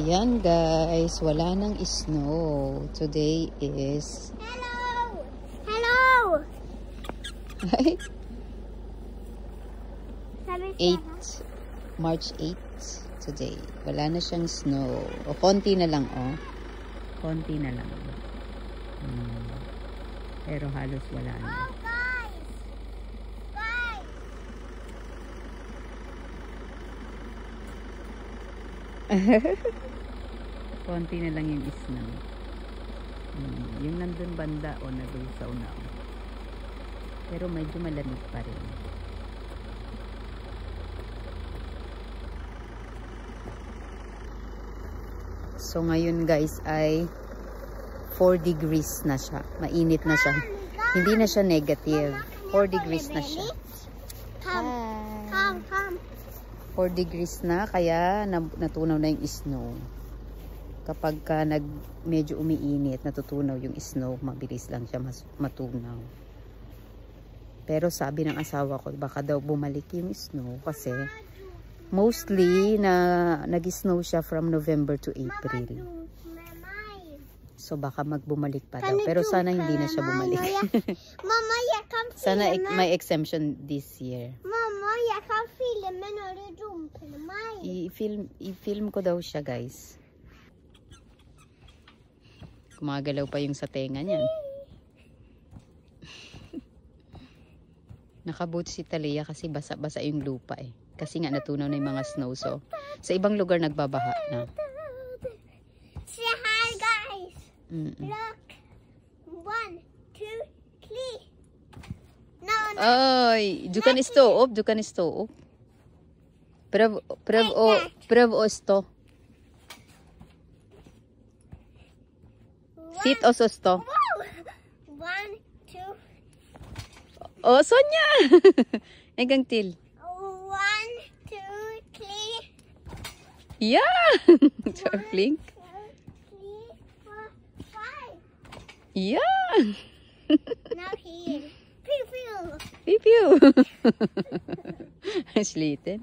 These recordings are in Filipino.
Ayan guys, wala nang snow. Today is... Hello! Hello! 8, March 8 today. Wala na siyang snow. O, konti na lang, oh. Konti na lang. Pero halos wala na. Oh, guys! Guys! Konti na lang yung snow. Yung nandun banda o nadusaw na. Pero medyo malamig pa rin. So ngayon guys ay 4 degrees na siya. Mainit na siya. Hindi na siya negative. 4 degrees na siya. Come. 4 degrees na kaya natunaw na yung snow. Kapag ka medyo umiinit, natutunaw yung snow, mabilis lang siya matunaw. Pero sabi ng asawa ko, baka daw bumalik yung snow kasi mostly nag-snow siya from November to April. So baka magbumalik pa daw. Pero sana hindi na siya bumalik. Mama, jag kan Sana may exemption this year. Mamma, jag kan filma när du dumpar mig. I-film ko daw siya guys. Kumagalaw pa yung sa tenga niyan. Nakaboots si Talia kasi basa-basa yung lupa eh. Kasi nga natunaw na yung mga snow. So, sa ibang lugar nagbabaha na. Se här guys. Look. 1, 2, 3. No. Oj, du kan stå upp. Du kan stå upp. Pröv att stå. Sitt och så stå. 1, 2. Oh, Sonja! En gang til. 1, 2, 3. Yeah! Du er flink. 3, 4, 5. Yeah! Now here. Pew pew. Pew pew! Sliten.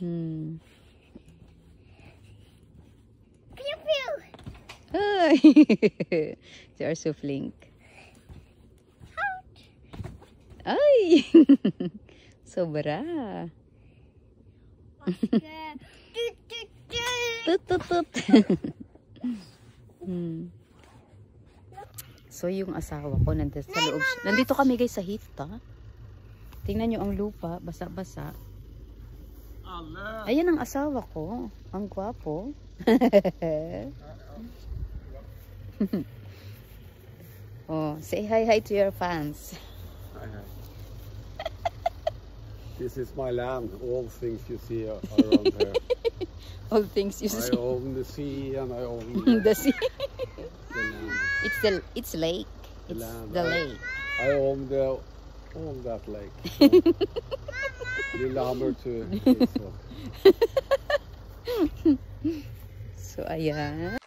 Pew pew. Ay! You are so flink. Ay! Sobra. Tut. So yung asawa ko nandito sa loob. Nandito kami guys sa hita. Tingnan nyo ang lupa, basa-basa. Ayan ang asawa ko. Ang gwapo. Oh, say hi to your fans. Hi. This is my land. All things you see are around here. All things you see. I own the sea and I own The sea. the land. It's lake. It's the lake. I own all that lake. Lillehammer to So ayan.